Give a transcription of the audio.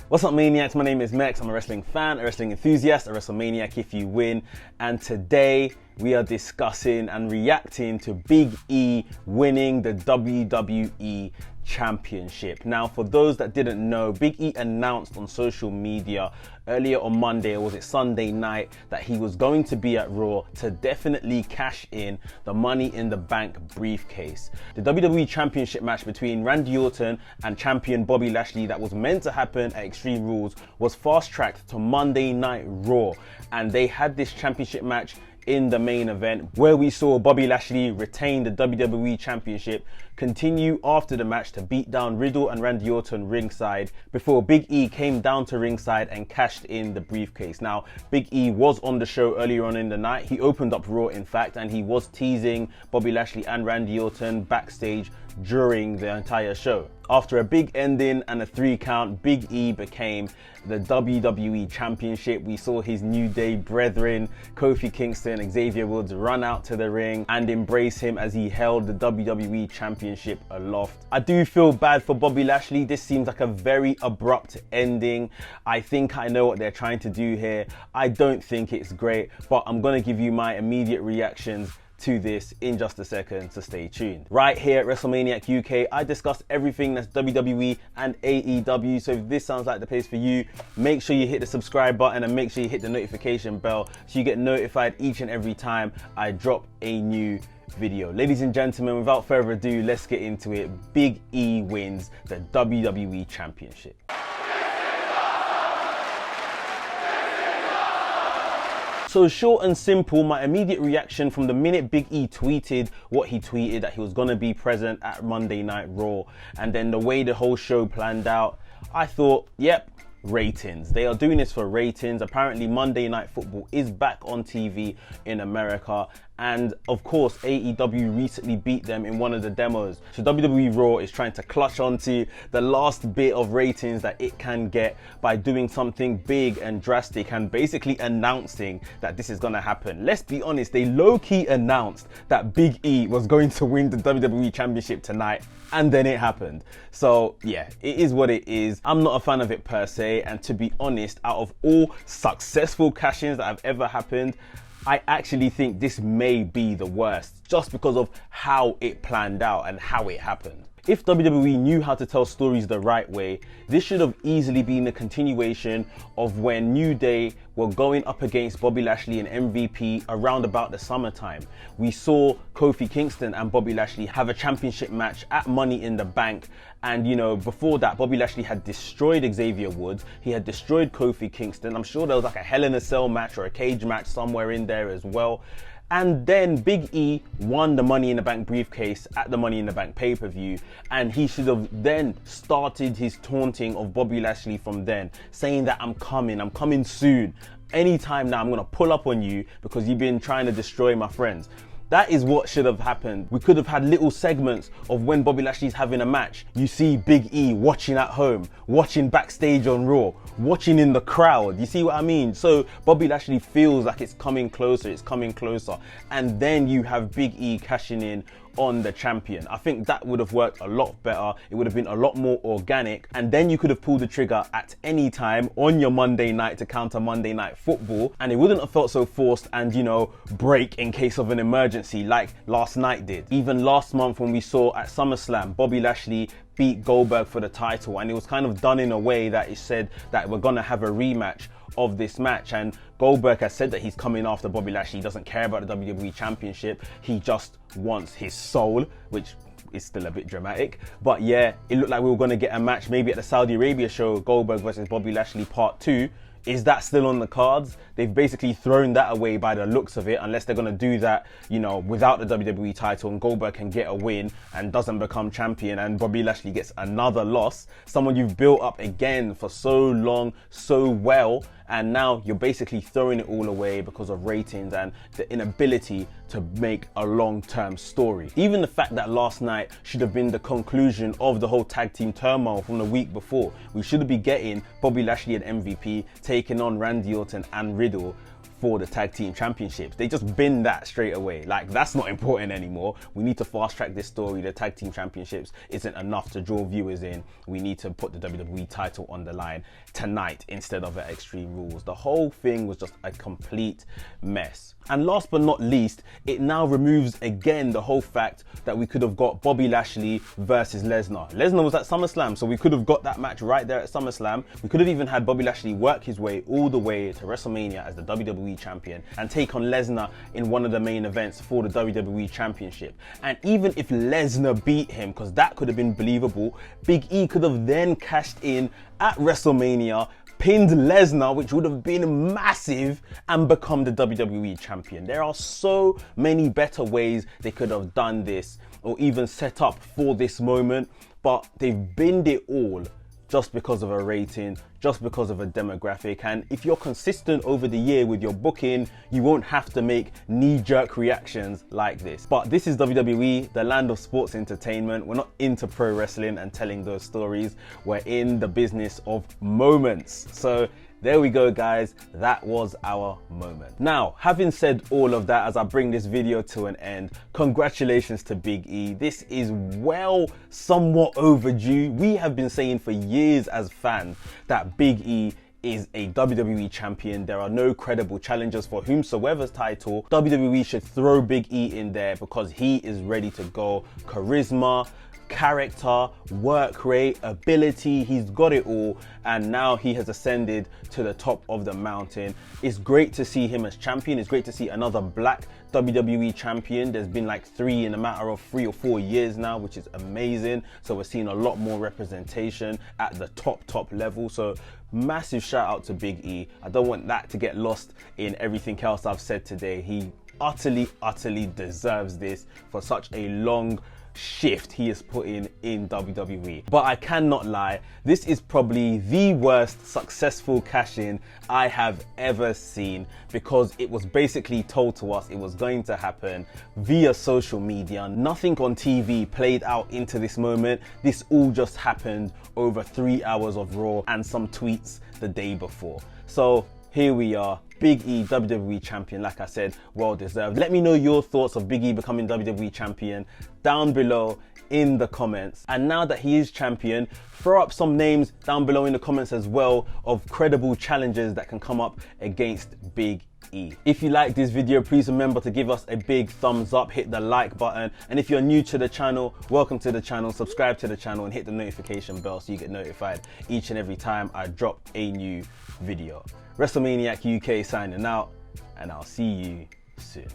What's up, Maniacs? My name is Mex. I'm a wrestling fan, a wrestling enthusiast, a WrestleManiac if you win. And today we are discussing and reacting to Big E winning the WWE Championship. Now, for those that didn't know, Big E announced on social media earlier on Monday, or was it Sunday night, that he was going to be at Raw to definitely cash in the Money in the Bank briefcase. The WWE Championship match between Randy Orton and champion Bobby Lashley that was meant to happen at Extreme Rules was fast-tracked to Monday Night Raw, and they had this championship match in the main event where we saw Bobby Lashley retain the WWE Championship, continue after the match to beat down Riddle and Randy Orton ringside before Big E came down to ringside and cashed in the briefcase. Now, Big E was on the show earlier on in the night. He opened up Raw, in fact, and he was teasing Bobby Lashley and Randy Orton backstage during the entire show. After a big ending and a 3 count, Big E became the WWE Championship. We saw his New Day brethren, Kofi Kingston, Xavier Woods, run out to the ring and embrace him as he held the WWE Championship aloft. I do feel bad for Bobby Lashley. This seems like a very abrupt ending. I think I know what they're trying to do here. I don't think it's great, but I'm gonna give you my immediate reactions to this in just a second, so stay tuned. Right here at WrestleManiac UK, I discuss everything that's WWE and AEW, so if this sounds like the place for you, make sure you hit the subscribe button and make sure you hit the notification bell so you get notified each and every time I drop a new video. Ladies and gentlemen, without further ado, let's get into it. Big E wins the WWE Championship. So short and simple, my immediate reaction from the minute Big E tweeted what he tweeted, that he was gonna be present at Monday Night Raw, and then the way the whole show planned out, I thought, yep, ratings. They are doing this for ratings. Apparently Monday Night Football is back on TV in America, and of course AEW recently beat them in one of the demos. So WWE Raw is trying to clutch onto the last bit of ratings that it can get by doing something big and drastic and basically announcing that this is gonna happen. Let's be honest, they low-key announced that Big E was going to win the WWE Championship tonight, and then it happened. So yeah, it is what it is. I'm not a fan of it per se, and to be honest, out of all successful cash-ins that have ever happened, I actually think this may be the worst, just because of how it planned out and how it happened. If WWE knew how to tell stories the right way, this should have easily been a continuation of when New Day were going up against Bobby Lashley and MVP around about the summertime. We saw Kofi Kingston and Bobby Lashley have a championship match at Money in the Bank, and you know, before that Bobby Lashley had destroyed Xavier Woods, he had destroyed Kofi Kingston. I'm sure there was like a Hell in a Cell match or a cage match somewhere in there as well. And then Big E won the Money in the Bank briefcase at the Money in the Bank pay-per-view, and he should have then started his taunting of Bobby Lashley from then, saying that I'm coming soon. Anytime now I'm gonna pull up on you because you've been trying to destroy my friends. That is what should have happened. We could have had little segments of when Bobby Lashley's having a match. You see Big E watching at home, watching backstage on Raw, watching in the crowd. You see what I mean? So Bobby Lashley feels like it's coming closer. And then you have Big E cashing in on the champion. I think that would have worked a lot better. It would have been a lot more organic, and then you could have pulled the trigger at any time on your Monday night to counter Monday Night Football, and it wouldn't have felt so forced and, you know, break in case of an emergency like last night did. Even last month when we saw at SummerSlam Bobby Lashley beat Goldberg for the title, and it was kind of done in a way that it said that we're gonna have a rematch of this match, and Goldberg has said that he's coming after Bobby Lashley. He doesn't care about the WWE Championship, he just wants his soul, which is still a bit dramatic. But yeah, it looked like we were going to get a match maybe at the Saudi Arabia show, Goldberg versus Bobby Lashley part 2. Is that still on the cards? They've basically thrown that away by the looks of it, unless they're going to do that, you know, without the WWE title, and Goldberg can get a win and doesn't become champion, and Bobby Lashley gets another loss. Someone you've built up again for so long, so well, and now you're basically throwing it all away because of ratings and the inability to make a long-term story. Even the fact that last night should have been the conclusion of the whole tag team turmoil from the week before. We should be getting Bobby Lashley and MVP taking on Randy Orton and Riddle for the tag team championships. They just bin that straight away. Like, that's not important anymore. We need to fast track this story. The tag team championships isn't enough to draw viewers in. We need to put the WWE title on the line tonight instead of at Extreme Rules. The whole thing was just a complete mess. And last but not least, it now removes again the whole fact that we could have got Bobby Lashley versus Lesnar. Lesnar was at SummerSlam, so we could have got that match right there at SummerSlam. We could have even had Bobby Lashley work his way all the way to WrestleMania as the WWE champion and take on Lesnar in one of the main events for the WWE Championship. And even if Lesnar beat him, because that could have been believable, Big E could have then cashed in at WrestleMania, pinned Lesnar, which would have been massive, and become the WWE champion. There are so many better ways they could have done this or even set up for this moment, but they've binned it all just because of a rating, just because of a demographic. And if you're consistent over the year with your booking, you won't have to make knee-jerk reactions like this. But this is WWE, the land of sports entertainment. We're not into pro wrestling and telling those stories. We're in the business of moments. So there we go, guys. That was our moment. Now, having said all of that, as I bring this video to an end, congratulations to Big E. This is somewhat overdue. We have been saying for years as fans that Big E is a WWE champion. There are no credible challengers for whomsoever's title. WWE should throw Big E in there because he is ready to go. Charisma, character, work rate, ability, he's got it all, and now he has ascended to the top of the mountain. It's great to see him as champion. It's great to see another black WWE champion. There's been like 3 in a matter of 3 or 4 years now, which is amazing. So we're seeing a lot more representation at the top level. So massive shout out to Big E. I don't want that to get lost in everything else I've said today. He utterly deserves this for such a long shift he is putting in WWE. But I cannot lie, this is probably the worst successful cash-in I have ever seen, because it was basically told to us it was going to happen via social media. Nothing on TV played out into this moment. This all just happened over 3 hours of Raw and some tweets the day before. So here we are, Big E, WWE champion, like I said, well deserved. Let me know your thoughts of Big E becoming WWE champion down below in the comments. And now that he is champion, throw up some names down below in the comments as well of credible challengers that can come up against Big E. If you like this video, please remember to give us a big thumbs up, hit the like button, and if you're new to the channel, welcome to the channel, subscribe to the channel and hit the notification bell so you get notified each and every time I drop a new video. WrestleManiac UK signing out, and I'll see you soon.